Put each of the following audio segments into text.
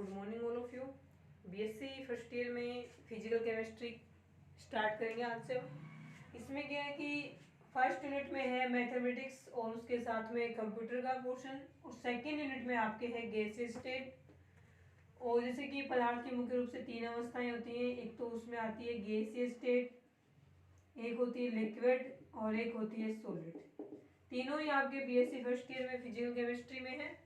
Good morning all of you. BSc first year में physical chemistry start करेंगे आज से। इसमें क्या है कि फर्स्ट यूनिट में है मैथमेटिक्स और उसके साथ में कंप्यूटर का पोर्शन, और सेकेंड यूनिट में आपके है गैसीय स्टेट। और जैसे कि पदार्थ की मुख्य रूप से तीन अवस्थाएं होती हैं, एक तो उसमें आती है गैसीय स्टेट, एक होती है लिक्विड और एक होती है सॉलिड। तीनों ही आपके बीएससी फर्स्ट ईयर में फिजिकल केमिस्ट्री में है।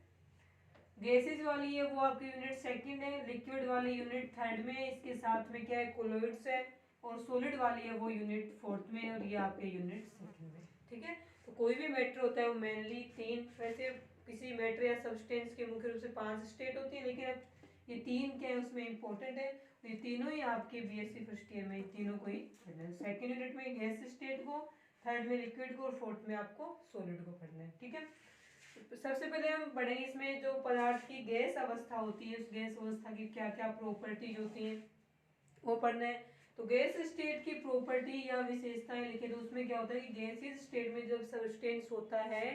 गैसेज वाली है वो आपकी यूनिट सेकंड है, लिक्विड वाली यूनिट थर्ड में है, इसके साथ में क्या है कोलोइड्स है, और सॉलिड वाली है वो यूनिट फोर्थ में है, और ये आपके यूनिट सेकंड में। ठीक है, तो कोई भी मैटर होता है वो मेनली तीन, वैसे किसी मैटर या सब्सटेंस के मुख्य रूप से 5 स्टेट होती है, लेकिन अब ये तीन क्या है उसमें इंपॉर्टेंट है। ये तीनों ही आपके बीएससी फर्स्ट ईयर में तीनों को ही पढ़ना है। सेकेंड यूनिट में गैस स्टेट को, थर्ड में लिक्विड को, और फोर्थ में आपको सॉलिड को पढ़ना है। ठीक है, सबसे पहले हम पढ़ेंगे इसमें जो पदार्थ की गैस अवस्था होती है, उस गैस अवस्था की क्या क्या प्रॉपर्टीज होती हैं वो पढ़ना है। तो गैस स्टेट की प्रॉपर्टी या विशेषताएं लिखे, तो उसमें क्या होता है कि गैसीय स्टेट में जब सब्सटेंस होता है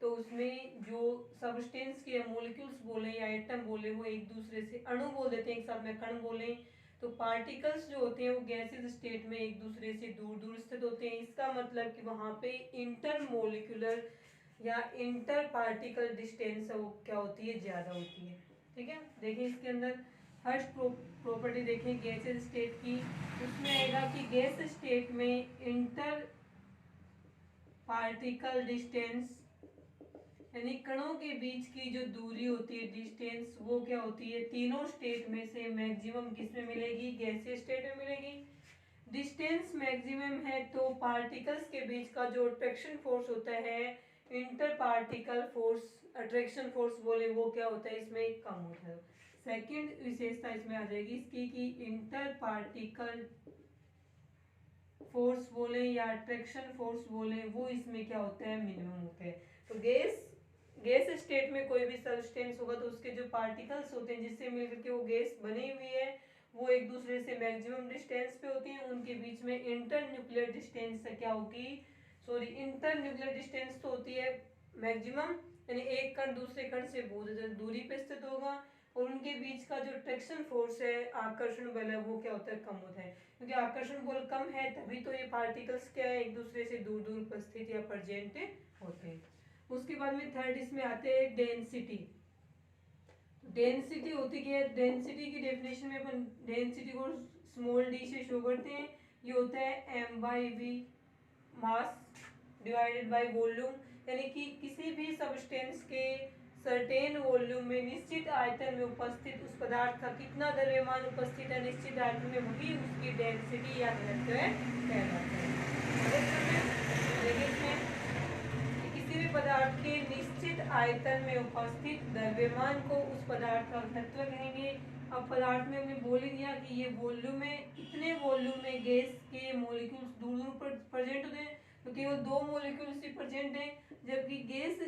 तो उसमें जो सब्सटेंस के मॉलिक्यूल्स बोले या एटम बोले वो एक दूसरे से, अणु बोल देते हैं एक साथ में कण बोले, तो पार्टिकल्स जो होते हैं वो गैसीय स्टेट में एक दूसरे से दूर दूर स्थित होते हैं। इसका मतलब कि वहां पे इंटर मोलिकुलर या इंटर पार्टिकल डिस्टेंस वो क्या होती है, ज्यादा होती है। ठीक है, देखिए इसके अंदर फर्स्ट प्रॉपर्टी देखें गैसेज स्टेट की, उसमें आएगा कि गैस स्टेट में इंटर पार्टिकल डिस्टेंस यानी कणों के बीच की जो दूरी होती है डिस्टेंस, वो क्या होती है तीनों स्टेट में से मैक्सिमम किस में मिलेगी, गैसीय स्टेट में मिलेगी। डिस्टेंस मैक्सिमम है तो पार्टिकल्स के बीच का जो अट्रैक्शन फोर्स होता है, inter particle force, attraction force बोले, वो क्या होता है इसमें कम होता है। सेकंड विशेषता इसमें आ जाएगी इसकी कि इंटर पार्टिकल फोर्स बोले या अट्रैक्शन फोर्स बोले, वो इसमें क्या होता है मिनिमम होते हैं। तो गैस स्टेट में कोई भी सब्सटेंस होगा तो उसके जो पार्टिकल्स होते हैं जिससे मिलकर के वो गैस बनी हुई है वो एक दूसरे से मैक्सिमम डिस्टेंस पे होती हैं, उनके बीच में इंटर न्यूक्लियर डिस्टेंस क्या होगी, सॉरी इंटर न्यूक्लियर डिस्टेंस तो होती है मैक्सिमम, यानी एक कण दूसरे कण से बहुत ज्यादा दूरी पे स्थित होगा, और उनके बीच का जो ट्रैक्शन फोर्स है, आकर्षण बल है, वो क्या होता है कम होता है, क्योंकि आकर्षण बल कम है तभी तो ये पार्टिकल्स क्या है एक दूसरे से दूर दूर उपस्थित या प्रेजेंट होते हैं। उसके बाद में थर्ड इसमें आते हैं डेंसिटी। डेंसिटी होती क्या है, डेंसिटी की डेफिनेशन में अपन डेंसिटी को स्मॉल डी से शो करते हैं, ये होता है m/v mass divided by volume, यानी कि किसी भी सब्सटेंस के सर्टेन वॉल्यूम में निश्चित आयतन में उपस्थित उस पदार्थ का कितना द्रव्यमान उपस्थित है निश्चित आयतन में, वही उसकी डेंसिटी या घनत्व कहलाता है। किसी भी पदार्थ के निश्चित आयतन में उपस्थित द्रव्यमान को उस पदार्थ का घनत्व कहेंगे। अब पदार्थ में हमने बोल ही दिया कि ये वॉल्यूम में, इतने वॉल्यूम में गैस के मॉलिक्यूल्स दूर दूर पर प्रेजेंट होते हैं, तो केवल 2 मॉलिक्यूल्स ही प्रेजेंट हैं, जबकि गैस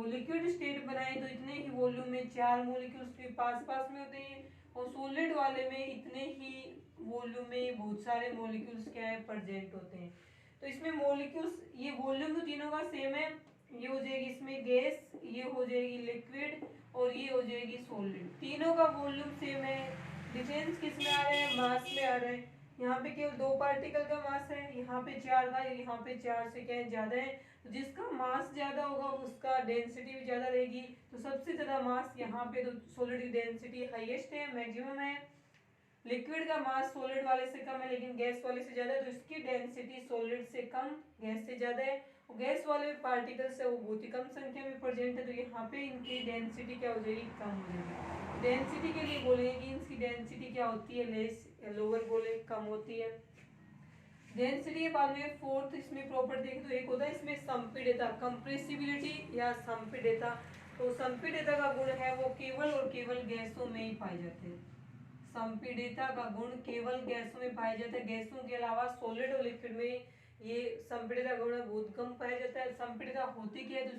लिक्विड स्टेट बनाए तो इतने ही वॉल्यूम में 4 मॉलिक्यूल्स भी पास पास में होते हैं, और सॉलिड वाले में इतने ही वॉल्यूम में बहुत सारे मॉलिक्यूल्स क्या है प्रेजेंट होते हैं। तो इसमें मॉलिक्यूल्स, ये वॉल्यूम तो तीनों का सेम है, ये हो जाएगी इसमें गैस, ये हो जाएगी लिक्विड, और ये हो जाएगी सॉलिड, तीनों का वॉल्यूम सेम है। डिफरेंस किस में आ रहा है, मास में आ रहा है। यहाँ पे केवल 2 पार्टिकल का मास है, यहाँ पे 4 का, यहाँ पे 4 से क्या है ज्यादा है, तो जिसका मास ज्यादा होगा उसका डेंसिटी भी ज्यादा रहेगी। तो सबसे ज्यादा मास यहाँ पे, तो सॉलिड की डेंसिटी हाईएस्ट है, मैक्सिमम है। लिक्विड का मास सॉलिड वाले से कम है लेकिन गैस वाले से ज्यादा है, तो इसकी डेंसिटी सॉलिड से कम गैस से ज्यादा है। और गैस वाले पार्टिकल्स है वो बहुत ही कम संख्या में प्रेजेंट है, तो यहाँ पे इनकी डेंसिटी क्या हो जाएगी, कम हो जाएगी। डेंसिटी के लिए बोलेंगे कि इसकी डेंसिटी क्या होती है, लेस या लोअर बोले, कम होती है। डेंसिटी के बाद में फोर्थ इसमें प्रॉपर्टी देखें तो एक होता है इसमें संपीड़ितता, कंप्रेसिबिलिटी या संपीड़ितता। तो संपीड़ितता का गुण है वो केवल और केवल गैसों में ही पाए जाते हैं। संपीड़ितता का गुण केवल गैसों में पाया जाता है, गैसों के अलावा सॉलिड और लिक्विड में ये संपीड़ितता गुण बहुत कम पाया जाता है। संपीड़ितता होती क्या है, तो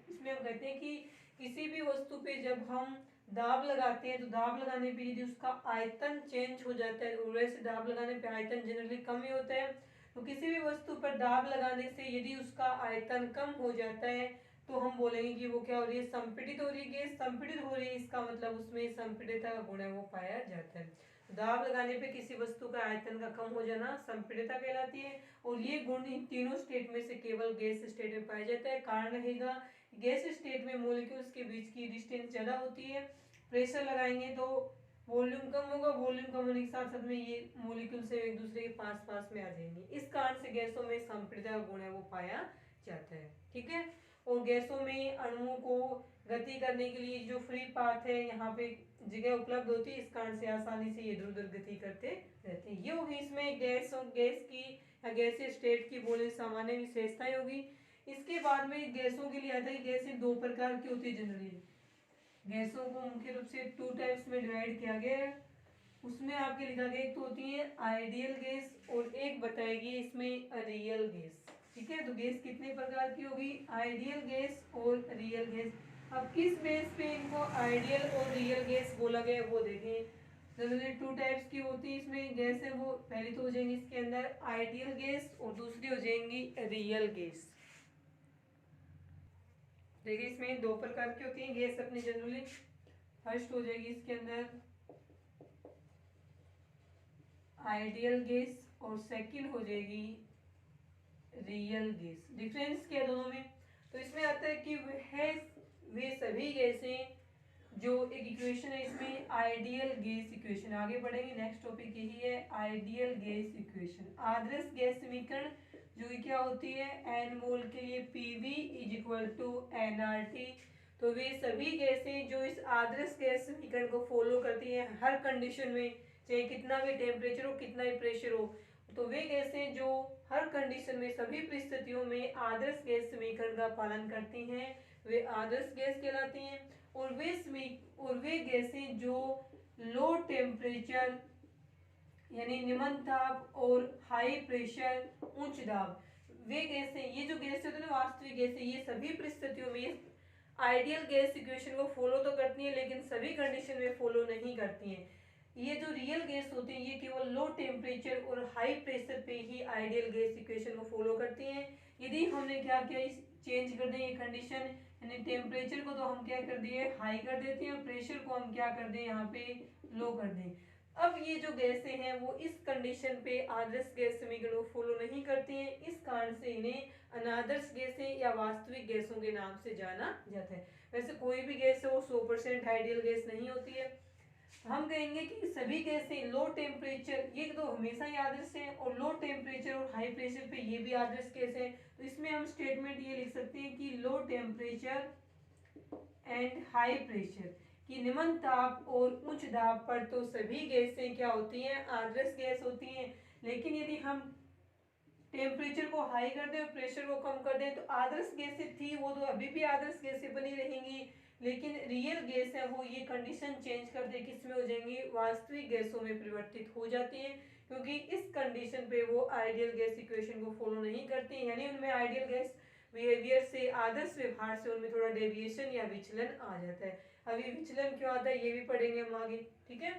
इसमें हम कहते हैं कि किसी भी वस्तु पे जब हम दाब लगाते हैं तो दाब लगाने पे यदि उसका आयतन चेंज हो जाता है, और वैसे दाब लगाने पे आयतन जनरली कम ही होता है, तो किसी भी वस्तु पर दाब लगाने से यदि उसका आयतन कम हो जाता है तो हम बोलेंगे कि वो क्या हो रही है, संपीड़ित हो रही है गैस। संपीड़ित हो रही है इसका मतलब उसमें संपीड़ितता का गुण है वो पाया जाता है। दाब लगाने पे किसी वस्तु का आयतन का कम हो जाना संपीड़ितता कहलाती है। और ये गुण इन तीनों स्टेट में से केवल गैस स्टेट में पाया जाता है। कारण रहेगा गैस स्टेट में मॉलिक्यूल्स के बीच की डिस्टेंस ज्यादा होती है। प्रेशर लगाएंगे तो वॉल्यूम कम होगा, वॉल्यूम कम होने के साथ साथ में ये मॉलिक्यूल से एक दूसरे के पास पास में आ जाएंगे। इस कारण से गैसों में संपीड़ितता का गुण है वो पाया जाता है। ठीक है। और गैसों में अणुओं को गति करने के लिए जो फ्री पाथ है यहाँ पे जगह उपलब्ध होती है, इस कारण से आसानी से ये इधर उधर गति करते रहते हैं। ये होगी इसमें गैस और गैस की या गैसीय स्टेट की बोले सामान्य विशेषताएं होगी। इसके बाद में गैसों के लिए आता है, गैसें दो प्रकार की होती है जनरली। गैसों को मुख्य रूप से 2 टाइप्स में डिवाइड किया गया है। उसमें आपके लिखा गया एक तो होती है आइडियल गैस और एक बताएगी इसमें रियल गैस। ठीक है, तो गैस कितने प्रकार की होगी, आइडियल गैस और रियल गैस। अब किस बेस पे इनको आइडियल और रियल गैस बोला गया वो देखें। जनरली 2 टाइप्स की होती है इसमें गैस है वो। पहली तो हो जाएंगी इसके अंदर आइडियल गैस और दूसरी हो जाएंगी रियल गैस। देखिए इसमें 2 प्रकार की होती है गैस अपनी जनरली। फर्स्ट हो जाएगी इसके अंदर आइडियल गैस और सेकंड हो जाएगी रियल गैस। डिफरेंस क्या है दोनों में, तो इसमें आता है कि वे सभी गैसें जो एक इक्वेशन है इसमें आइडियल गैस इक्वेशन। आगे बढ़ेंगे, नेक्स्ट टॉपिक यही है आइडियल गैस इक्वेशन। आदर्श गैस समीकरण जो क्या होती है, एन मोल के लिए PV is equal to NRT. तो वे सभी गैसें जो इस आदर्श गैस समीकरण को फॉलो करती हैं हर कंडीशन में, चाहे कितना भी टेम्परेचर हो कितना भी प्रेशर हो, तो वे गैसें जो हर कंडीशन में सभी परिस्थितियों में आदर्श गैस समीकरण का पालन करती हैं वे आदर्श गैस कहलाती हैं। और वे गैसें जो लो टेम्परेचर यानी निम्न ताप और हाई प्रेशर उच्च दाब, वे गैसें, ये जो गैसें होती है ना वास्तविक गैसें, ये सभी परिस्थितियों में आइडियल गैस इक्वेशन को फॉलो तो करती हैं लेकिन सभी कंडीशन में फॉलो नहीं करती हैं। ये जो रियल गैस होती है ये केवल लो टेम्परेचर और हाई प्रेशर पे ही आइडियल गैस इक्वेशन को फॉलो करती हैं। यदि हमने क्या किया, इस चेंज कर दें ये कंडीशन, यानी टेम्परेचर को तो हम क्या कर दिए हाई कर देते हैं और प्रेशर को हम क्या कर दें यहाँ पे लो कर दें। अब ये जो गैसें हैं वो इस कंडीशन पे आदर्श गैस समीकरण को फॉलो नहीं करती हैं, इस कारण से इन्हें अनादर्श गैसें या वास्तविक गैसों के नाम से जाना जाता है। वैसे कोई भी गैस है वो 100% आइडियल गैस नहीं होती है। हम कहेंगे कि सभी गैसें लो टेम्परेचर, ये तो हमेशा ही आदर्श है, और लो टेम्परेचर और हाई प्रेशर पे ये भी आदर्श गैस है। तो इसमें हम स्टेटमेंट ये लिख सकते हैं कि low temperature and high pressure कि निम्न ताप और उच्च दाब पर तो सभी गैसें क्या होती हैं, आदर्श गैस होती हैं। लेकिन यदि हम टेम्परेचर को हाई कर दें और प्रेशर को कम कर दें तो आदर्श गैसें थी वो तो अभी भी आदर्श गैसें बनी रहेंगी, लेकिन रियल गैस है वो ये कंडीशन चेंज कर दे किसमें हो जाएंगी, वास्तविक गैसों में परिवर्तित हो जाती हैं, क्योंकि इस कंडीशन पे वो आइडियल गैस इक्वेशन को फॉलो नहीं करती हैं, यानी उनमें आइडियल गैस बिहेवियर से, आदर्श व्यवहार से उनमें थोड़ा डेविएशन या विचलन आ जाता है। अभी विचलन क्यों आता है ये भी पढ़ेंगे हम आगे। ठीक है,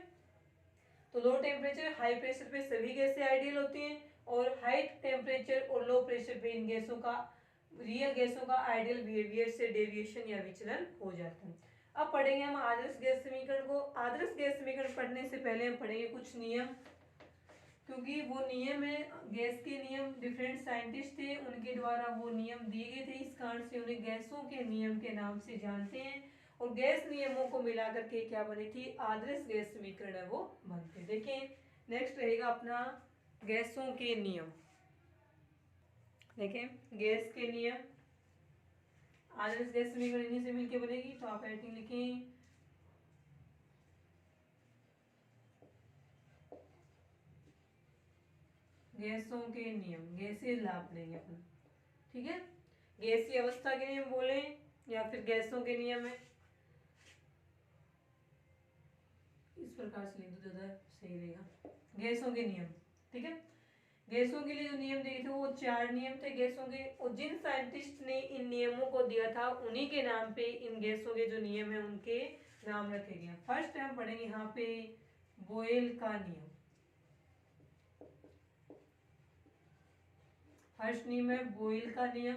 तो लो टेम्परेचर हाई प्रेशर पे सभी गैसें आइडियल होती हैं और हाई टेम्परेचर और लो प्रेशर पे इन गैसों का, रियल गैसों का आइडियल बिहेवियर से डेविएशन या विचलन हो जाता है। अब पढ़ेंगे हम आदर्श गैस समीकरण को। आदर्श गैस समीकरण पढ़ने से पहले हम पढ़ेंगे कुछ नियम, क्योंकि वो नियम है गैस के नियम, डिफरेंट साइंटिस्ट थे उनके द्वारा वो नियम दिए गए थे, इस कारण से उन्हें गैसों के नियम के नाम से जानते हैं। और गैस नियमों को मिलाकर के क्या बनी थी, आदर्श गैस समीकरण है वो बनते। देखिए नेक्स्ट रहेगा अपना गैसों के नियम। देखें गैस के नियम, आदर्श गैस समीकरण इन्हीं से मिलकर बनेगी, तो आप राइटिंग लिखें गैसों के नियम, गैसीय लाभ लेंगे अपन। ठीक है, गैसीय अवस्था के नियम बोले या फिर गैसों के नियम है, इस प्रकार से लिख दो ज्यादा सही रहेगा, गैसों के नियम। ठीक है, गैसों के लिए जो नियम दिए थे वो 4 नियम थे गैसों के, और जिन साइंटिस्ट ने इन नियमों को दिया था उन्हीं के नाम पे इन गैसों के जो नियम है उनके नाम रखे गए। फर्स्ट हम पढ़ेंगे यहाँ पे बोयल का नियम। फर्स्ट नियम है बोयल का नियम।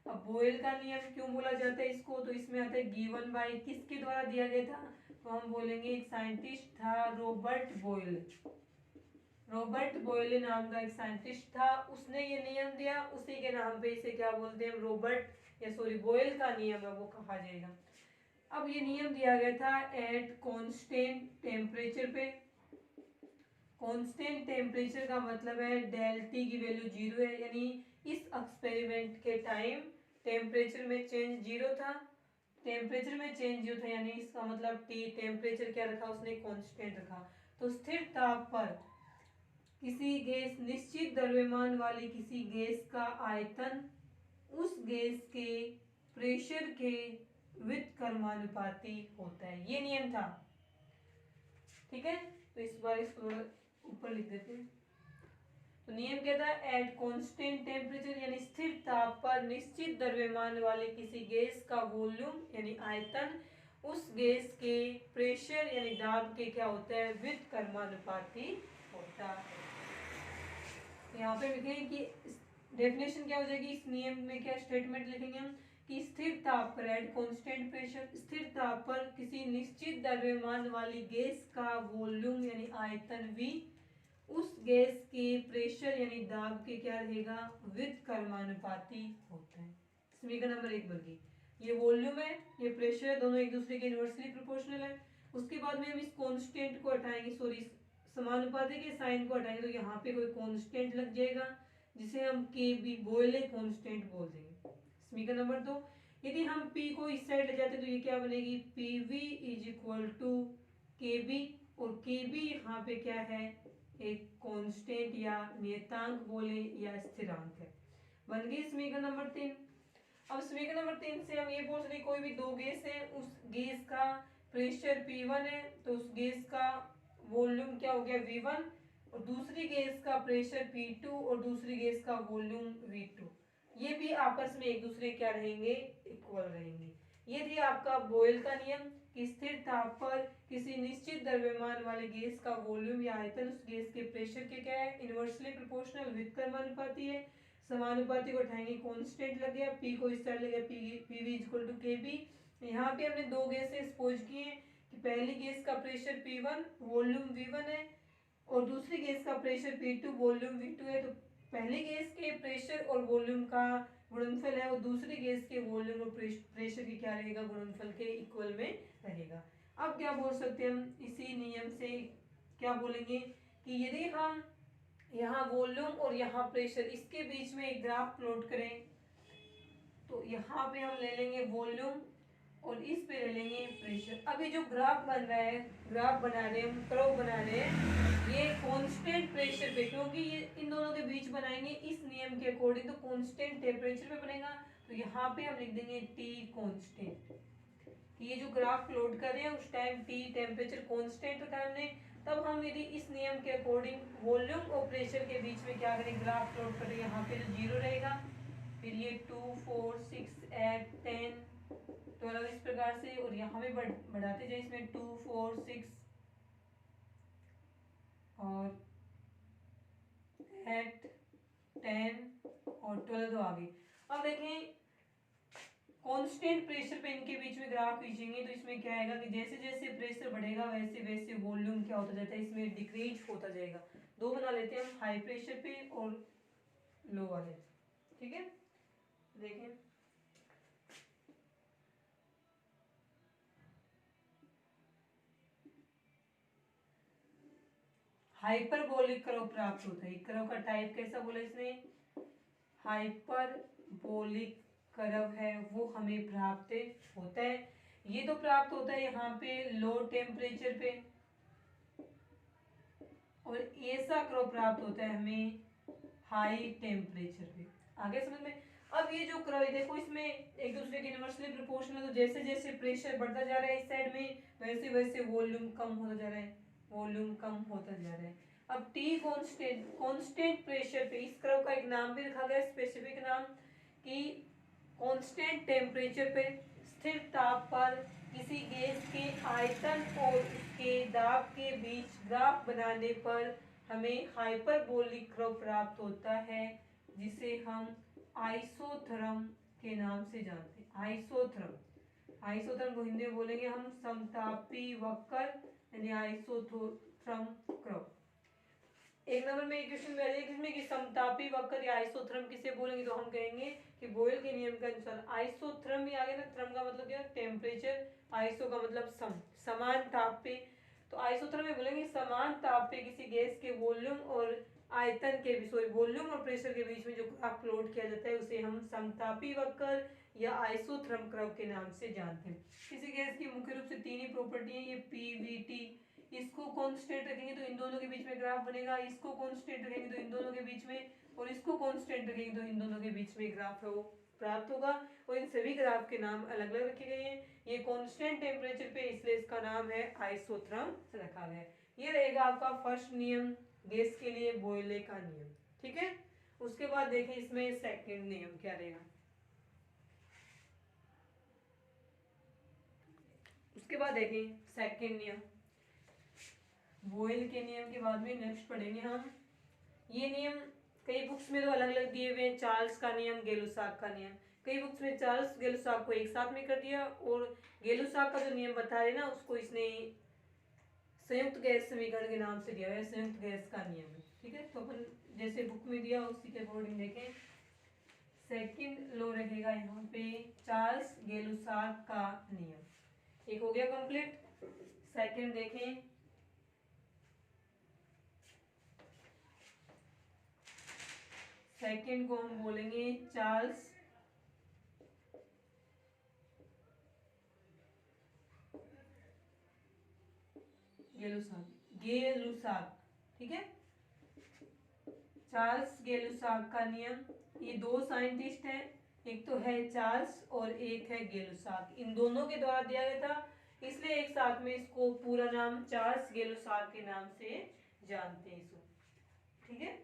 अब बॉयल का नियम क्यों बोला जाता है इसको, तो इसमें आता है गिवन बाय, किसके द्वारा दिया गया था, तो हम बोलेंगे एक साइंटिस्ट था रॉबर्ट बॉयल। रॉबर्ट बॉयल नाम का एक साइंटिस्ट था, उसने ये नियम दिया, उसी के नाम पे इसे क्या बोलते हैं, रॉबर्ट या सॉरी बॉयल का नियम है वो कहा जाएगा। अब ये नियम दिया गया था एट कांस्टेंट टेम्परेचर पे। कांस्टेंट टेम्परेचर का मतलब है डेल टी की वैल्यू 0 है, यानी इस एक्सपेरिमेंट के टाइम टेम्परेचर में चेंज 0 था, टेम्परेचर में चेंज 0 था, यानी इसका मतलब टी टेम्परेचर क्या रखा उसने, कांस्टेंट रखा। तो स्थिर ताप पर किसी गैस, निश्चित द्रव्यमान वाली किसी गैस का आयतन उस गैस के प्रेशर के व्युत्क्रमानुपाती होता है, ये नियम था। ठीक है, तो इस बार इसको ऊपर लिख देते हैं। तो नियम कहता है एट कांस्टेंट टेम्परेचर यानी स्थिर ताप पर निश्चित द्रव्यमान वाले किसी गैस का वॉल्यूम यानी आयतन उस गैस के प्रेशर यानी दाब के क्या होता है, व्युत्क्रमानुपाती होता है। यहाँ पे लिखेंगे कि डेफिनेशन क्या हो जाएगी, इस नियम में क्या स्टेटमेंट लिखेंगे हम कि स्थिर ताप पर एट कांस्टेंट प्रेशर, स्थिर ताप पर किसी निश्चित द्रव्यमान वाली गैस का वॉल्यूम यानी आयतन V उस गैस के प्रेशर यानी दाब के क्या रहेगा, व्युत्क्रमानुपाती होता है। समीकरण नंबर 1 बन गई। ये वॉल्यूम है, ये प्रेशर है, दोनों एक दूसरे के इनवर्सली प्रोपोर्शनल है। उसके बाद में हम इस कांस्टेंट को हटाएंगे, सॉरी समानुपाती के साइन को हटाएंगे, तो यहाँ पे कोई कांस्टेंट लग जाएगा जिसे हम के बी बॉयले कांस्टेंट बोल देंगे। समीकरण नंबर 2, यदि हम P को इस साइड ले जाते तो ये क्या बनेगी, PV is equal to KB, और KB यहाँ पे क्या है, एक कांस्टेंट या नियतांक बोले या स्थिरांक है। बन गई समीकरण नंबर 3। अब समीकरण नंबर 3 से हम ये बोल सकते कोई भी दो गैस है, उस गैस का प्रेशर P1 है तो उस गैस का वॉल्यूम क्या हो गया V1, और दूसरी गैस का प्रेशर P2 और दूसरी गैस का वॉल्यूम V2, ये भी आपस में एक दूसरे क्या रहेंगे, इक्वल रहेंगे। ये थी आपका बॉयल का नियम कि स्थिर ताप पर किसी निश्चित द्रव्यमान वाले गैस का वॉल्यूम या आयतन उस गैस के प्रेशर के क्या है, इनवर्सली प्रोपोर्शनल व्युत्क्रमानुपाती है। समानुपाती को उठाएंगे, कांस्टेंट लग गया, P को इस साइड लग गया, PV इक्वल टू KB। यहाँ पे हमने दो गैसें सपोज किए कि पहली गैस का प्रेशर P1 वॉल्यूम V1 है और दूसरी गैस का प्रेशर P2 वॉल्यूम V2 है। तो पहली गैस के प्रेशर और वॉल्यूम का गुणनफल है और दूसरी गैस के वॉल्यूम और प्रेशर की क्या रहेगा, गुणनफल के इक्वल में रहेगा। अब क्या बोल सकते हैं हम इसी नियम से, क्या बोलेंगे कि यदि हम यहाँ वॉल्यूम और यहाँ प्रेशर इसके बीच में एक ग्राफ प्लॉट करें, तो यहाँ पे हम ले लेंगे वॉल्यूम और इस पे ले लेंगे प्रेशर। अब ये जो ग्राफ बन रहा है, ग्राफ बना रहे हैं हम, कर्व बना रहे हैं, ये कांस्टेंट प्रेशर पे, क्योंकि ये इन दोनों के बीच बनाएंगे इस नियम के अकॉर्डिंग, तो कांस्टेंट टेम्परेचर पे बनेगा। तो यहाँ पे हम लिख देंगे T कांस्टेंट। ये जो ग्राफ प्लॉट कर रहे हैं उस टाइम T टेम्परेचर कांस्टेंट रखा हमने, तब हम यदि इस नियम के अकॉर्डिंग वॉल्यूम और प्रेशर के बीच में क्या करें, ग्राफ प्लॉट करें, यहाँ पे जो 0 रहेगा, फिर ये 2 4 6 8 10 12 इस प्रकार से, और यहाँ भी बढ़ाते जाए, इसमें 2 4 6 और 8 10 और 12 तो आ गई। अब देखें कांस्टेंट प्रेशर पे इनके बीच में ग्राफ खींचेंगे तो इसमें क्या आएगा कि जैसे जैसे प्रेशर बढ़ेगा वैसे वैसे वॉल्यूम क्या होता जाता है, इसमें डिक्रीज होता जाएगा। दो बना लेते हैं हम, हाई प्रेशर पे और लो वाले। ठीक है, देखें हाइपरबोलिक कर्व प्राप्त होता है। कर्व का टाइप कैसा बोला इसने, हाइपरबोलिक कर्व है वो हमें प्राप्त होता है। ये तो प्राप्त होता है यहाँ पे लो टेम्परेचर पे, और ऐसा कर्व प्राप्त होता है हमें हाई टेम्परेचर पे। आगे समझ में। अब ये जो कर्व है देखो, इसमें एक दूसरे के इनवर्सली प्रोपोर्शनल, तो जैसे जैसे प्रेशर बढ़ता जा रहा है इस साइड में वैसे वैसे वॉल्यूम कम होता जा रहा है, वॉल्यूम कम होता जा रहा है। अब T कांस्टेंट, कांस्टेंट प्रेशर पे इस कर्व का एक नाम भी रखा गया, स्पेसिफिक नाम, कि कांस्टेंट टेम्परेचर पे स्थिर ताप पर किसी गैस के आयतन और उसके दाब के बीच ग्राफ बनाने पर हमें हाइपरबोलिक कर्व प्राप्त होता है, जिसे हम आइसोथर्म के नाम से जानते हैं। आइसोथर्म, आइसोथर्म को हिंदी में बोलेंगे हम समतापी वक्र यानी आइसोथर्म क्रव। एक नंबर में एक क्वेश्चन में इसमें कि समतापी वक्र या आइसोथर्म किसे बोलेंगे, तो हम कहेंगे कि बोयल के नियम के अनुसार आइसोथर्म ही आ गया ना, थर्म का मतलब क्या, टेम्परेचर, आइसो का मतलब समान ताप पे, तो आइसोथर्म में बोलेंगे समान ताप पे किसी गैस के वॉल्यूम और आयतन के वॉल्यूम और प्रेशर के बीच में जो ग्राफ प्लॉट किया जाता है उसे हम समतापी वक्र या आइसोथर्म कर्व के नाम से जानते हैं। किसी गैस की मुख्य रूप से तीन ही प्रॉपर्टी है, ये पी वी टी, इसको कांस्टेंट रखेंगे तो इन दोनों के बीच में ग्राफ बनेगा, इसको कांस्टेंट रखेंगे तो इन दोनों के बीच में, और इसको कांस्टेंट रखेंगे तो इन दोनों के बीच में ग्राफ है वो प्राप्त होगा। और इन सभी ग्राफ के नाम अलग अलग रखे गए हैं, ये कांस्टेंट टेम्परेचर पे इसलिए इसका नाम है आइसोथर्म रखा गया है। ये रहेगा आपका फर्स्ट नियम गैस के लिए, बोयले का नियम, ठीक है। उसके बाद देखें इसमें सेकंड नियम क्या रहेगा। उसके बाद देखें सेकंड नियम, बोयल के नियम के बाद में नेक्स्ट पढ़ेंगे हम। ये नियम कई बुक्स में तो अलग अलग दिए हुए हैं, चार्ल्स का नियम, गेलुसाक का नियम। कई बुक्स में चार्ल्स गेलुसाक को एक साथ में कर दिया, और गेलुसाक का जो नियम बता रहे ना उसको इसने संयुक्त गैस समीकरण के नाम से दिया है, संयुक्त गैस का नियम है, ठीक है। तो अपन जैसे बुक में दिया उसी के अकॉर्डिंग देखें। सेकंड लॉ रहेगा यहाँ पे चार्ल्स गेलुसाक का नियम, एक हो गया कंप्लीट। सेकंड देखें, सेकंड को हम बोलेंगे चार्ल्स गेलुसाक, ठीक है। चार्ल्स गेलुसाक का नियम, ये दो साइंटिस्ट हैं, एक तो है चार्ल्स और एक है गेलुसाक, इन दोनों के द्वारा दिया गया था, इसलिए एक साथ में इसको पूरा नाम चार्ल्स गेलुसाक के नाम से जानते हैं इसको, ठीक है।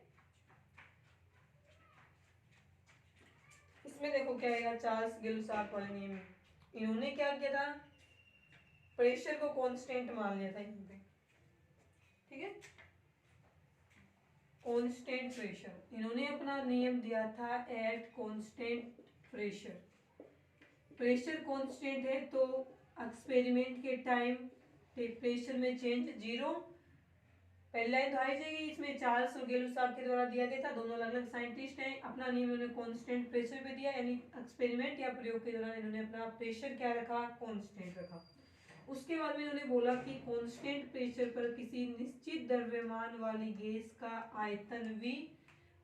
इसमें देखो क्या आएगा, चार्ल्स गेलुसाक वाले नियम में इन्होंने क्या किया था, प्रेशर को कांस्टेंट मान लिया था यहाँ पे, ठीक है, कांस्टेंट प्रेशर। इन्होंने अपना नियम दिया था at constant pressure, pressure constant है तो एक्सपेरिमेंट के टाइम प्रेशर में चेंज जीरो। पहली लाइन तो आई जाएगी, इसमें चार्ल्स और गेलुसाक के द्वारा दिया गया था, दोनों अलग अलग साइंटिस्ट हैं, अपना नियम इन्होंने कांस्टेंट प्रेशर पे दिया, यानी एक्सपेरिमेंट या प्रयोग के दौरान इन्होंने अपना प्रेशर क्या रखा, कांस्टेंट रखा। उसके बाद में इन्होंने बोला कि कांस्टेंट प्रेशर पर किसी निश्चित द्रव्यमान वाली गैस का आयतन V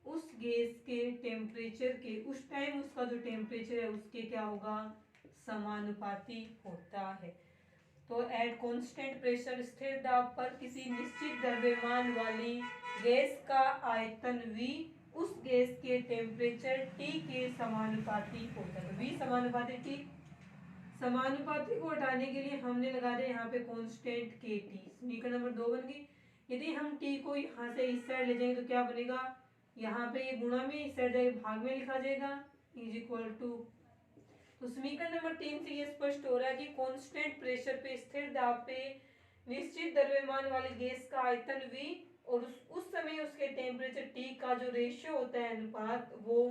उस गैस के टेम्परेचर के उस टाइम उसका जो टेम्परेचर है उसके क्या होगा, समानुपाती होता है। तो एट कांस्टेंट प्रेशर, स्थिर दाब पर किसी निश्चित द्रव्यमान वाली गैस का आयतन V उस गैस के टेम्परेचर T के समानुपाती होता है। तो V समानुपाती T, समानुपाती को हटाने के लिए हमने लगा दिया यहाँ पे कांस्टेंट के टी, समीकरण नंबर 2 बन गई। यदि हम टी को यहाँ से इस साइड ले जाएंगे तो क्या बनेगा, यहाँ पे ये गुणा में, इस साइड जाएगा भाग में लिखा जाएगा, इज इक्वल टू। तो समीकरण नंबर 3 से ये स्पष्ट हो रहा है कि कांस्टेंट प्रेशर पे, स्थिर दाब पे निश्चित द्रव्यमान वाली गैस का आयतन V और उस समय उसके टेम्परेचर T का जो रेशियो होता है, अनुपात, वो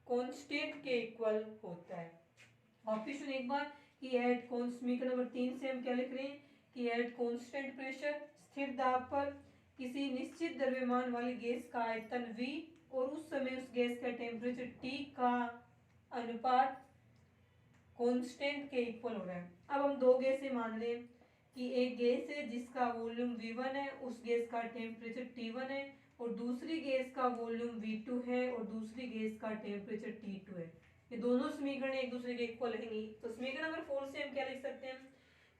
कांस्टेंट के इक्वल होता है। वापिस सुनिए एक बार कि एट समीकरण नंबर 3 से हम क्या लिख रहे हैं कि एट कांस्टेंट प्रेशर, स्थिर दाब पर किसी निश्चित द्रव्यमान वाली गैस का आयतन V और उस समय उस गैस का टेम्परेचर T का अनुपात कांस्टेंट के इक्वल हो रहा है। अब हम दो गैसें मान लें कि एक गैस है जिसका वॉल्यूम V1 है, उस गैस का टेम्परेचर T1 है, और दूसरी गैस का वॉल्यूम V2 है और दूसरी गैस का टेम्परेचर T2 है। ये दोनों समीकरण एक दूसरे के इक्वल रहेंगी। तो समीकरण नंबर 4 से हम क्या लिख सकते हैं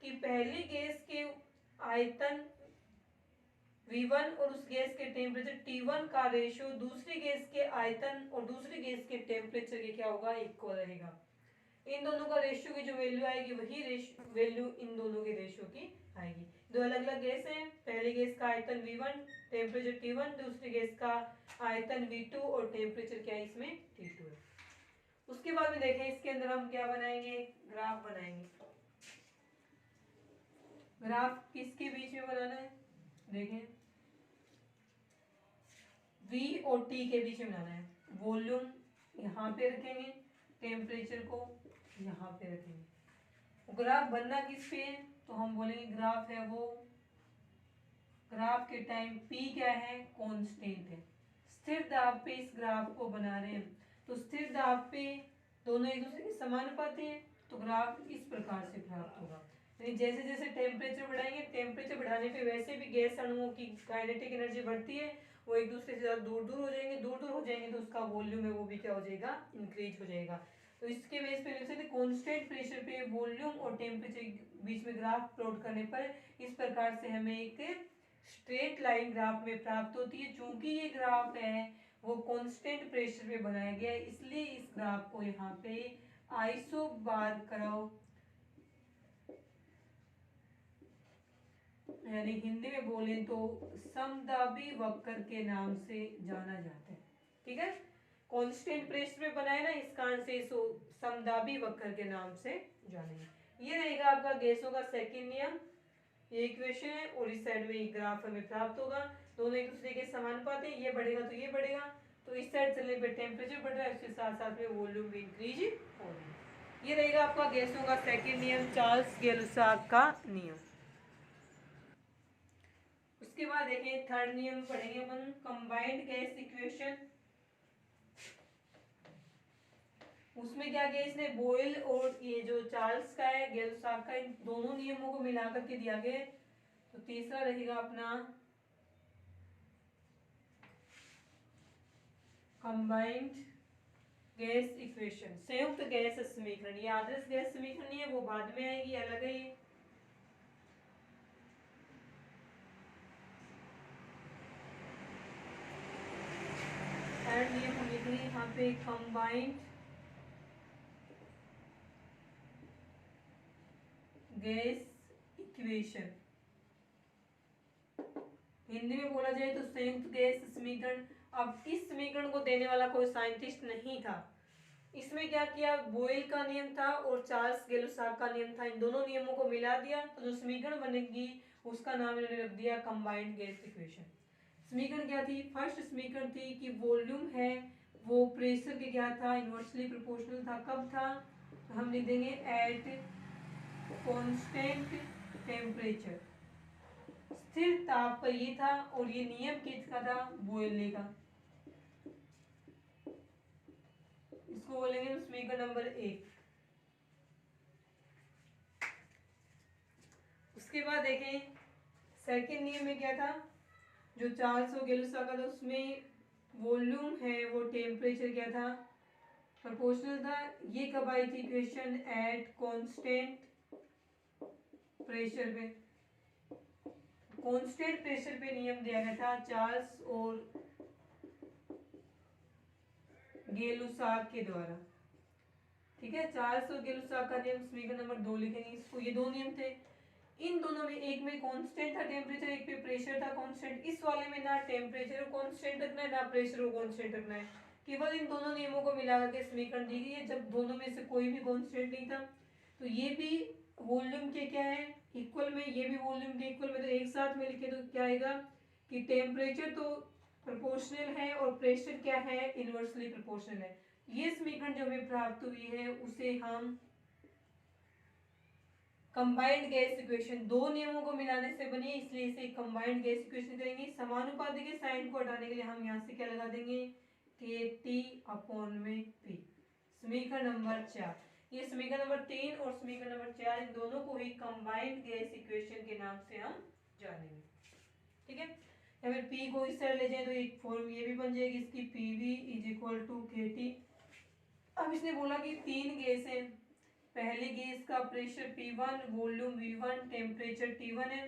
कि पहली गैस के आयतन V1 और उस गैस के टेम्परेचर T1 का रेशियो दूसरी गैस के आयतन और दूसरी गैस के टेम्परेचर के क्या होगा, इक्वल रहेगा। इन दोनों का रेशियो की जो वैल्यू आएगी वही वैल्यू इन दोनों के रेशियो की आएगी। दो अलग अलग गैस हैं, पहली गैस का आयतन V1, टेम्परेचर T1, दूसरी गैस का आयतन V2 और टेम्परेचर क्या है इसमें, T2 है। उसके बाद में देखें इसके अंदर हम क्या बनाएंगे, ग्राफ बनाएंगे। ग्राफ किसके बीच में बनाना है, देखें V और T के बीच में बनाना है। वॉल्यूम यहाँ पे रखेंगे टेम्परेचर को यहाँ पे रखेंगे। ग्राफ बनना किस पे है, तो हम बोलेंगे ग्राफ है वो, ग्राफ के टाइम P क्या है, कांस्टेंट है। स्थिर दाब पे इस ग्राफ को बना रहे हैं, तो स्थिर दाब पे दोनों एक दूसरे के समानुपाती हैं, तो ग्राफ इस प्रकार से प्राप्त होगा। यानी जैसे जैसे टेम्परेचर बढ़ाएंगे, टेम्परेचर बढ़ाने पे वैसे भी गैस अणुओं की काइनेटिक एनर्जी बढ़ती है, वो एक दूसरे से ज़्यादा दूर दूर हो जाएंगे, दूर दूर हो जाएंगे तो उसका वॉल्यूम है वो भी क्या हो जाएगा, इंक्रीज हो जाएगा। तो इसके बेस पे लिख सकते हैं कांस्टेंट प्रेशर पे वॉल्यूम और टेम्परेचर के बीच में ग्राफ प्लॉट करने पर इस प्रकार से हमें एक स्ट्रेट लाइन ग्राफ में प्राप्त होती है। चूंकि ये ग्राफ है वो कांस्टेंट प्रेशर पे बनाया गया है, इसलिए इस ग्राफ को यहाँ पे आइसोबार कर्व, यानी हिंदी में बोले तो समदाबी वक्र के नाम से जाना जाता है। ठीक है, कांस्टेंट प्रेशर पे बनाया ना, इस कारण से इसको समदाबी वक्र के नाम से जानेंगे। ये रहेगा आपका गैसों का सेकंड नियम, ये इक्वेशन है, और इस साइड में ये ग्राफ हमें प्राप्त होगा, दोनों एक दूसरे के समानुपाती है, ये बढ़ेगा तो ये बढ़ेगा, तो इस साइड चलने पे टेम्परेचर बढ़ रहा है, उसके साथ साथ में वॉल्यूम भी इंक्रीज हो रही है। ये रहेगा आपका गैसों का सेकंड नियम, चार्ल्स गै-लुसाक का नियम। उसके बाद देखें थर्ड नियम पढ़ेंगे अपन, कंबाइंड गैस इक्वेशन। उसमें क्या किया इसने, बॉयल और ये जो चार्ल्स का है, गै-लुसाक का, इन दोनों नियमों को मिला करके दिया गया। तो तीसरा रहेगा अपना कंबाइंड गैस इक्वेशन, संयुक्त गैस समीकरण। ये आदर्श गैस समीकरण नहीं है, वो बाद में आएगी, अलग है ये। थर्ड नियम हम लिखेंगे यहाँ पे कंबाइंड गैस इक्वेशन, हिंदी में बोला जाए तो संयुक्त गैस समीकरण। अब इस समीकरण को देने वाला कोई साइंटिस्ट नहीं था, इसमें क्या किया, बॉयल का नियम था और चार्ल्स गै-लुसाक का नियम था, इन दोनों नियमों को मिला दिया, तो जो समीकरण बनेगी उसका नाम इन्होंने रख दिया कंबाइंड गैस इक्वेशन। समीकरण क्या थी, फर्स्ट समीकरण थी कि वॉल्यूम है वो प्रेशर के क्या था, इनवर्सली प्रोपोर्शनल था। कब था, तो हम लिख देंगे एट कांस्टेंट टेम्परेचर, स्थिर ताप पर ये था, और ये नियम किसका था, बॉयले का। इसको बोलेंगे समीकरण नंबर 1। उसके बाद देखें सेकंड नियम में क्या था, जो चार्ल्स और गै-लुसाक का था, उसमें वॉल्यूम है वो टेम्परेचर क्या था, प्रोपोर्शनल था। ये कब आई थी इक्वेशन, एट कांस्टेंट प्रेशर पे, कांस्टेंट प्रेशर पे नियम दिया गया था चार्ल्स और गै-लुसाक के द्वारा। ठीक है, चार्ल्स और गै-लुसाक का नियम समीकरण नंबर 2 लिखेंगे इसको। ये दो नियम थे, इन दोनों में एक में कांस्टेंट था टेम्परेचर, एक पे प्रेशर था कांस्टेंट। इस वाले में ना टेम्परेचर को कांस्टेंट रखना है ना प्रेशर को कांस्टेंट रखना है, केवल इन दोनों नियमों को मिला करके समीकरण दी गई है। जब दोनों में से कोई भी कांस्टेंट नहीं था, तो ये भी वॉल्यूम के क्या है, इक्वल में, ये भी वॉल्यूम के इक्वल में, तो एक साथ में लिखे तो क्या आएगा कि टेम्परेचर तो प्रोपोर्शनल है और प्रेशर क्या है, इनवर्सली प्रोपोर्शनल है। ये समीकरण जो हमें प्राप्त हुई है उसे हम कंबाइंड गैस इक्वेशन, दो नियमों को मिलाने से बनी है, इसलिए इसे कंबाइंड गैस इक्वेशन करेंगे। समानुपाती के साइन को हटाने के लिए हम यहाँ से क्या लगा देंगे, के टी अपॉन में पी। समीकरण नंबर 4, ये समीकरण नंबर 3 और समीकरण नंबर 4, इन दोनों को ही कंबाइंड गैस इक्वेशन के नाम से हम जानेंगे। ठीक है, या फिर पी को इस तरह ले जाए तो एक फॉर्म ये भी बन जाएगी इसकी, P V is equal to K T. अब इसने बोला कि तीन गैस है, पहली गैस का pressure P1, volume V1, temperature T1 है।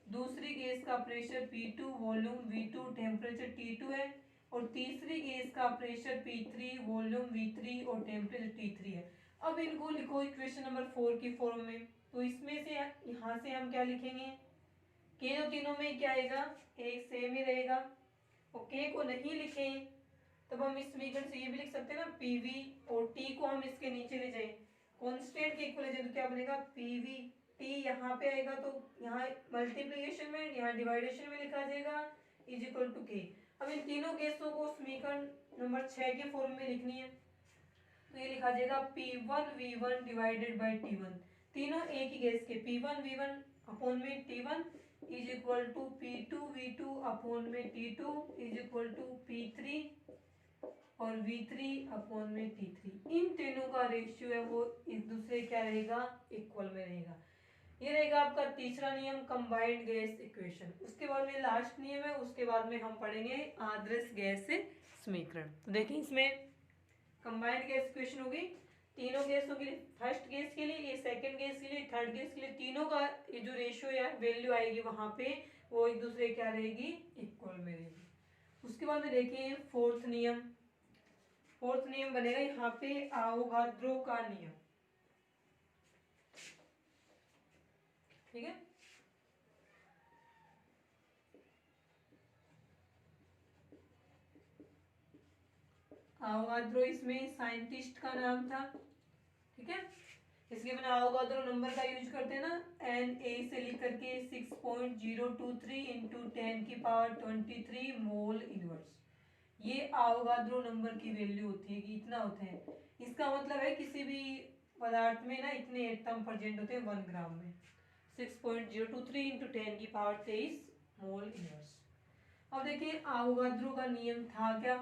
दूसरी गैस का pressure P2, volume V2, temperature T2 है। और तीसरी गैस का प्रेशर P3, वॉल्यूम V3 और टेम्परेचर T3 है। अब इनको लिखो इक्वेशन नंबर 4 की फॉर्म में, तो इसमें से यहाँ से हम क्या लिखेंगे, के तो तीनों में क्या आएगा, एक सेम ही रहेगा, और के को नहीं लिखें तब हम इस समीकरण से ये भी लिख सकते हैं ना, पीवी, और टी को हम इसके नीचे ले जाएं, कांस्टेंट के इक्वल है तो क्या बनेगा, पीवी टी यहाँ पे आएगा तो यहाँ मल्टीप्लिकेशन में, यहाँ डिवाइडेशन में लिखा जाएगा, इज इक्वल टू के। अब इन तीनों गैसों को समीकरण नंबर 6 के फॉर्म में लिखनी है, तो ये लिखा जाएगा P1V1 डिवाइडेड बाई T1, तीनों एक ही गैस के P1V1 अपॉन में T1 is equal to P2V2 upon में T2 is equal to P3 और V3 अपॉन में T3। इन तीनों का रेशियो है वो एक दूसरे क्या रहेगा, इक्वल में रहेगा। ये रहेगा आपका तीसरा नियम, कंबाइंड गैस इक्वेशन। उसके बाद में लास्ट नियम है, उसके बाद में हम पढ़ेंगे आदर्श गैस समीकरण। तो देखिए इसमें कंबाइंड गैस इक्वेशन होगी, तीनों गैसों के लिए, फर्स्ट गैस के लिए, ये सेकंड गैस के लिए, थर्ड गैस के लिए, तीनों का ये जो रेशियो या वैल्यू आएगी वहां पे वो एक दूसरे क्या रहेगी, इक्वल में रहेगी। उसके बाद में देखिए फोर्थ नियम, फोर्थ नियम बनेगा यहाँ पे आवोगाद्रो का नियम, ठीक है। आवोगाद्रो इसमें साइंटिस्ट का नाम था, ठीक है। इसके बिना आवोगाद्रो नंबर का यूज करते हैं ना, Na से लिख करके 6.023 इंटू 10⁻23 मोल इनवर्स, ये आवोगाद्रो नंबर की वैल्यू होती है कि इतना होता है। इसका मतलब है किसी भी पदार्थ में ना इतने एटम प्रेजेंट होते हैं 1 ग्राम में, 6.023 इंटू 10⁻23 मोल इनवर्स। अब देखिए आवोगाद्रो का नियम था क्या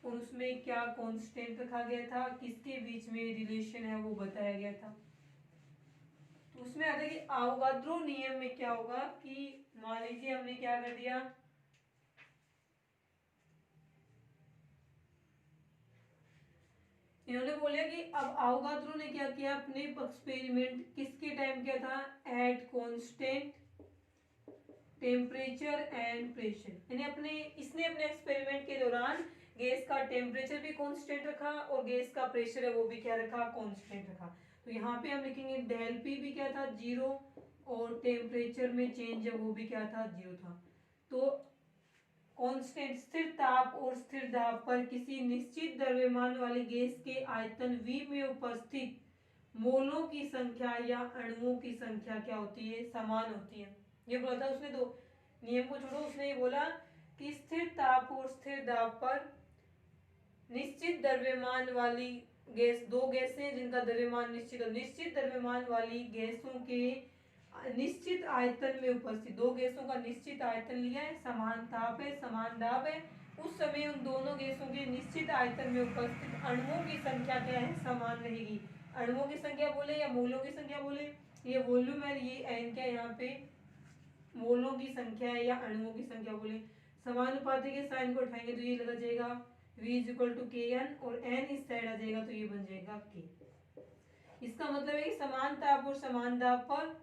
और उसमें क्या कांस्टेंट रखा गया था, किसके बीच में रिलेशन है वो बताया गया था। तो उसमें आता है कि आवोगाद्रो नियम में क्या होगा कि मान लीजिए हमने क्या कर दिया, इन्होंने बोला कि अब आवोगाद्रो ने क्या किया, अपने एक्सपेरिमेंट किसके टाइम किया था, at constant temperature and pressure, यानी अपने इसने अपने एक्सपेरिमेंट के दौरान गैस का टेम्परेचर भी कांस्टेंट रखा और गैस का प्रेशर है वो भी क्या रखा, कांस्टेंट रखा। तो यहाँ पे हम लिखेंगे डेल पी भी क्या था, 0, और टेम्परेचर में चेंज है वो भी क्या था, 0 था। तो कांस्टेंट स्थिर ताप और स्थिर दाब पर किसी निश्चित द्रव्यमान वाली गैस के आयतन V में उपस्थित मोलों की संख्या या अणुओं की संख्या क्या होती है, समान होती है। ये बोला था उसने, दो नियम को छोड़ो, उसने ये बोला कि स्थिर ताप और स्थिर दाब पर निश्चित द्रव्यमान वाली गैस, दो गैसें जिनका द्रव्यमान निश्चित हो, निश्चित द्रव्यमान वाली गैसों के निश्चित आयतन में उपस्थित, दो गैसों का निश्चित आयतन लिया है, समान ताप है, समान दाब है, उस समय उन दोनों गैसों के निश्चित आयतन में उपस्थित अणुओं की संख्या क्या है, समान रहेगी। अणुओं की संख्या बोले या मोलों की संख्या बोले, ये वॉल्यूम है, ये एन क्या यहाँ पे मोलों की संख्या है या अणुओं की संख्या बोले। समानुपाती के साइन को उठाएंगे तो ये लगा जाएगा V इज इक्वल टू के एन, और एन इस साइड आ जाएगा तो ये बन जाएगा के। इसका मतलब है कि समान ताप और समान दाब पर,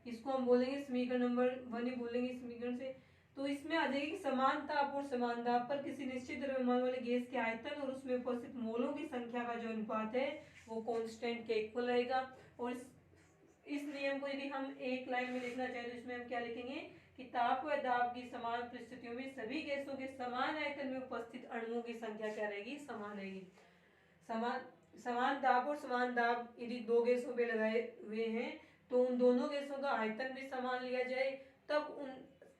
इसको हम बोलेंगे समीकरण नंबर 1 ही बोलेंगे समीकरण से। तो इसमें आ जाएगी कि समान ताप और समान दाब पर किसी निश्चित द्रव्यमान वाले गैस के आयतन और उसमें उपस्थित मोलों की संख्या का जो अनुपात है वो कांस्टेंट के इक्वल रहेगा। और इस नियम को यदि हम एक लाइन में लिखना चाहें तो इसमें हम क्या लिखेंगे कि ताप व दाब की समान परिस्थितियों में सभी गैसों के समान आयतन में उपस्थित अणुओं की संख्या क्या रहेगी, समान रहेगी। समान ताप और समान दाब यदि दो गैसों पे लगाए हुए हैं तो उन दोनों गैसों का आयतन भी समान लिया जाए, तब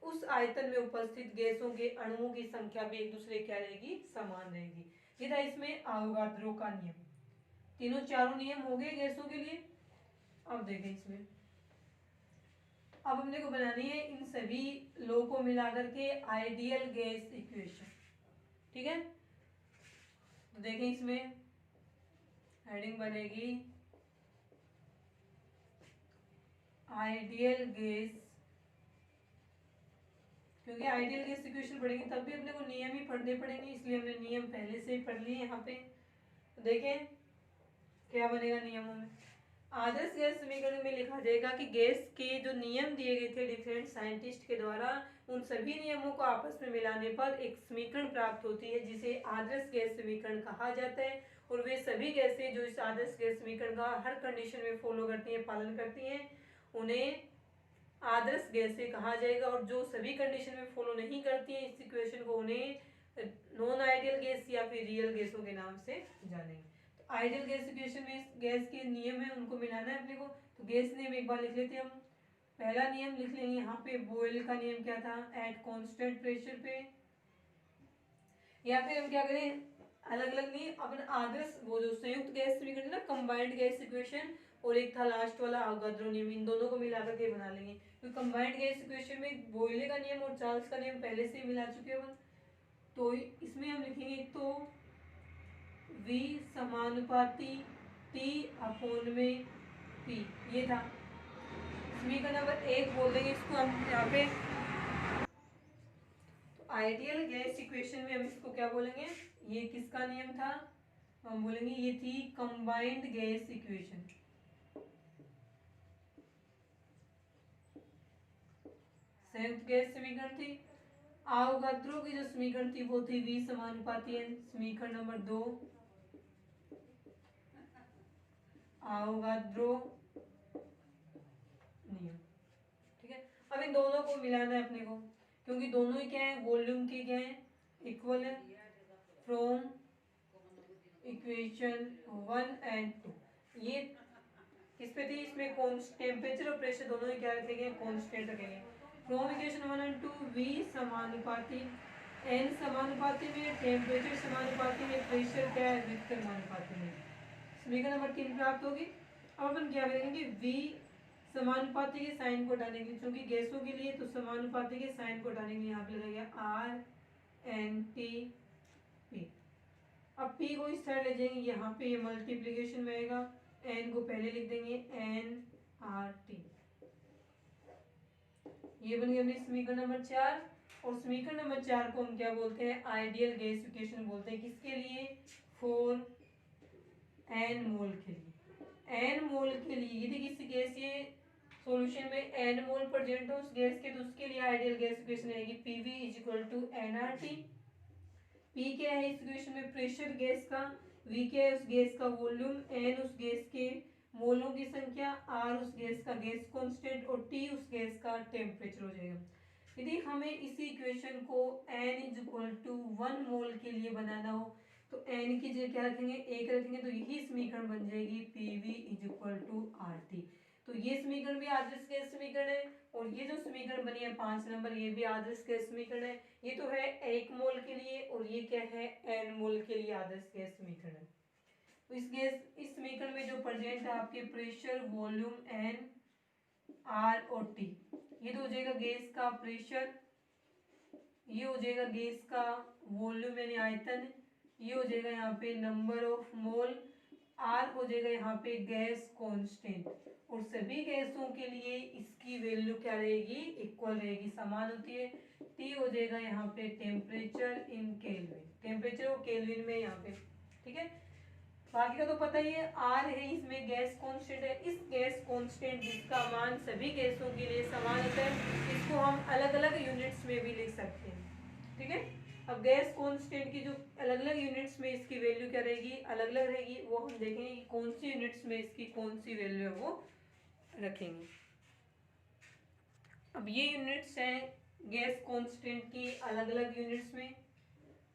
उस आयतन में उपस्थित गैसों के अणुओं की संख्या भी एक दूसरे क्या रहेगी, समान रहेगी। ये था इसमें आवोगाद्रो का नियम। तीनों चारों नियम हो गए गैसों के लिए। अब देखें इसमें, अब हमने को बनानी है इन सभी लो को मिलाकर के आइडियल गैस इक्वेशन, ठीक है। तो देखें इसमें हेडिंग बनेगी आइडियल गैस, क्योंकि आइडियल गैस इक्वेशन पढ़ेंगे तब भी अपने को नियम ही पढ़ने पड़ेंगे, इसलिए हमने नियम पहले से ही पढ़ लिए यहाँ पे। तो देखें क्या बनेगा नियमों में। आदर्श गैस समीकरण में लिखा जाएगा कि गैस के जो नियम दिए गए थे डिफरेंट साइंटिस्ट के द्वारा, उन सभी नियमों को आपस में मिलाने पर एक समीकरण प्राप्त होती है जिसे आदर्श गैस समीकरण कहा जाता है। और वे सभी गैसें जो इस आदर्श गैस समीकरण का हर कंडीशन में फॉलो करती हैं, पालन करती हैं, उन्हें आदर्श गैसें कहा जाएगा। और जो सभी कंडीशन में फॉलो नहीं करती हैं इस इक्वेशन को, उन्हें नॉन आइडियल गैस या फिर रियल गैसों के नाम से जानेंगे। आइडियल गैस इक्वेशन में गैस के नियम है उनको मिलाना है अपने को। तो गैस नियम एक बार लिख लेते हैं हम। पहला नियम लिख लेंगे यहाँ पे, बॉयल का नियम क्या था, एट कांस्टेंट प्रेशर पे, या फिर हम क्या करें अलग अलग नहीं, अपन आदर्श वो जो संयुक्त गैस समीकरण है ना, कंबाइंड गैस इक्वेशन, और एक था लास्ट वाला अवगाद्रो नियम, इन दोनों को मिला करके बना लेंगे। तो कंबाइंड गैस इक्वेशन में बोयले का नियम और चार्ल्स का नियम पहले से ही मिला चुके हैं अपन। तो इसमें हम लिखेंगे एक तो V समानुपाती T अपोन में P, ये था समीकरण नंबर 1 बोल देंगे इसको हम यहाँ पे। तो आइडियल गैस इक्वेशन में हम इसको क्या बोलेंगे, ये किसका नियम था, हम बोलेंगे ये थी कंबाइंड गैस इक्वेशन। संयुक्त गैस समीकरण थी। आवगाद्रो की जो समीकरण थी वो थी V समानुपाती N, समीकरण नंबर 2 आवगाद्रो नियम। ठीक है, अब इन दोनों को मिलाना है अपने को, क्योंकि दोनों ही क्या है, वॉल्यूम के क्या है, इक्वल है। फ्रॉम इक्वेशन 1 एंड 2, ये किस पे थी, इसमें टेम्परेचर और प्रेशर दोनों ही क्या रखेंगे, कांस्टेंट रखेंगे। फ्रॉम इक्वेशन 1 एंड 2 V समानुपाती N समानुपाती में, टेम्परेचर समानुपाती में, प्रेशर क्या है, विद समानुपाती में, समीकरण नंबर 3 प्राप्त होगी। अब अपन क्या करेंगे, V समानुपाती के साइन को हटाने के लिए, क्योंकि गैसों के लिए तो समानुपाती के साइन को हटाने के लिए यहाँ पे लगेगा RNT P। अब P को इस तरह ले जाएंगे, यहाँ पे ये मल्टीप्लीकेशन में आएगा, N को पहले लिख देंगे NRT, ये बन गया अपनी समीकरण नंबर 4। और समीकरण नंबर 4 को हम क्या बोलते हैं, आइडियल गैस इक्वेशन बोलते हैं। किसके लिए, फॉर N मोल के लिए। N मोल के लिए यदि किसी गैस ये सॉल्यूशन में N मोल प्रेजेंट हो उस गैस के, तो उसके लिए आइडियल गैस इक्वेशन आएगी PV equal to NRT। P क्या है इस इक्वेशन में, प्रेशर गैस का, V क्या है उस गैस का वॉल्यूम, N उस गैस के मोलों की संख्या, R उस गैस का गैस कांस्टेंट, और T उस गैस का टेम्परेचर हो जाएगा। यदि हमें इसी इक्वेशन को N is equal to 1 mole के लिए बनाना हो, तो N की जगह क्या रखेंगे, 1 रखेंगे, तो यही समीकरण बन जाएगी PV is equal to RT। तो ये समीकरण भी आदर्श गैस समीकरण है, और ये जो समीकरण बनी है 5 नंबर, ये भी आदर्श गैस समीकरण है। ये तो है 1 मोल के लिए, और ये क्या है, N मोल के लिए आदर्श गैस समीकरण है। तो इस समीकरण में जो प्रेजेंट है आपके प्रेशर, वॉल्यूम N, R और T, ये तो हो जाएगा गैस का प्रेशर, ये हो जाएगा गैस का वॉल्यूम यानी आयतन, ये हो जाएगा यहाँ पे नंबर ऑफ मोल, R हो जाएगा यहाँ पे गैस कांस्टेंट, और सभी गैसों के लिए इसकी वैल्यू क्या रहेगी, इक्वल रहेगी, समान होती है। T हो जाएगा यहाँ पे टेम्परेचर इन केल्विन, टेम्परेचर को केल्विन में यहाँ पे। ठीक है, बाकी का तो पता ही है। R है, इसमें गैस कांस्टेंट है, इस गैस कांस्टेंट जिसका मान सभी गैसों के लिए समान होता है, इसको हम अलग अलग यूनिट्स में भी लिख सकते हैं। ठीक है, अब गैस कांस्टेंट की जो अलग अलग यूनिट्स में इसकी वैल्यू क्या रहेगी, अलग अलग रहेगी, वो हम देखेंगे कि कौन सी यूनिट्स में इसकी कौन सी वैल्यू है वो रखेंगे। अब ये यूनिट्स हैं गैस कांस्टेंट की अलग अलग यूनिट्स में,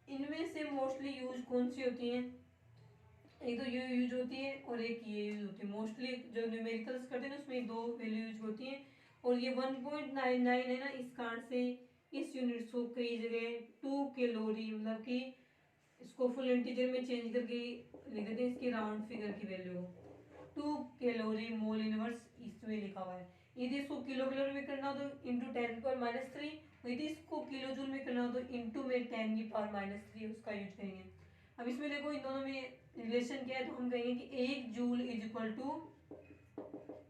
इनमें से मोस्टली यूज कौन सी होती हैं, एक तो ये यूज होती है और एक ये यूज होती है। मोस्टली जो न्यूमेरिकल्स करते हैं ना उसमें दो वैल्यू यूज होती हैं, और ये 1.99 है ना, इस कारण से इस यूनिट्स को कई जगह 2 कैलोरी, मतलब कि इसको फुल इंटीजर में चेंज करके लिख देते हैं, इसकी राउंड फिगर की वैल्यू 2 कैलोरी मोल इनवर्स इसमें लिखा हुआ है। यदि इसको किलो कैलोरी में करना हो तो इंटू 10⁻3, यदि इसको किलो जूल में करना हो तो इंटू में 10⁻³ उसका यूज करेंगे। अब इसमें देखो इन दोनों में रिलेशन क्या है, तो हम कहेंगे कि 1 जूल इज इक्वल टू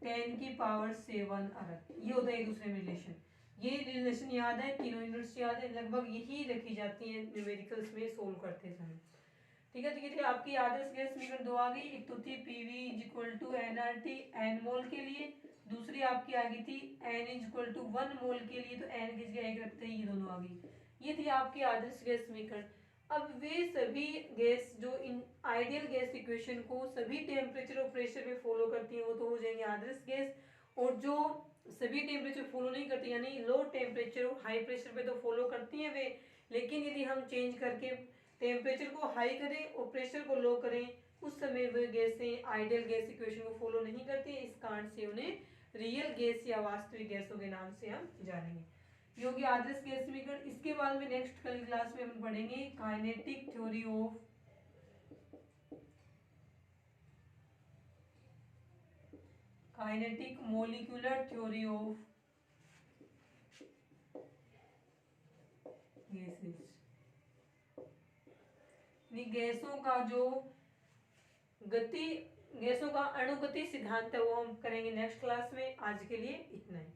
10⁻7 अर्ग, ये होता है एक दूसरे में रिलेशन। ये रिलेशन याद है, तीनों यूनिट्स याद है, लगभग यही रखी जाती है न्यूमेरिकल्स में सोल्व करते समय। ठीक है, तो ये थी आपकी आदर्श गैस समीकरण 2 आ गई, एक तो थी PV is equal to NRT N mole के लिए, दूसरी आपकी आ गई थी N is equal to 1 mole के लिए, तो N की जगह 1 रखते ही ये दोनों आ गई। ये थी आपकी आदर्श गैस समीकरण। अब वे सभी गैस जो इन आइडियल गैस इक्वेशन को सभी टेम्परेचर और प्रेशर पे फॉलो करती हैं वो तो हो जाएंगे आदर्श गैस, और जो सभी टेम्परेचर फॉलो नहीं करती यानी लो टेम्परेचर और हाई प्रेशर पे तो फॉलो करती हैं वे, लेकिन यदि हम चेंज करके टेम्परेचर को हाई करें और प्रेशर को लो करें उस समय वे गैसें आइडियल गैस इक्वेशन को फॉलो नहीं करती, इस कारण से उन्हें रियल गैस या वास्तविक गैसों के नाम से हम जानेंगे। ये होगी आदर्श गैस समीकरण। इसके बाद में नेक्स्ट कल क्लास में हम पढ़ेंगे kinetic theory of kinetic molecular theory of gases, गैसों का जो गति, गैसों का अणुगति सिद्धांत है वो हम करेंगे नेक्स्ट क्लास में। आज के लिए इतना ही।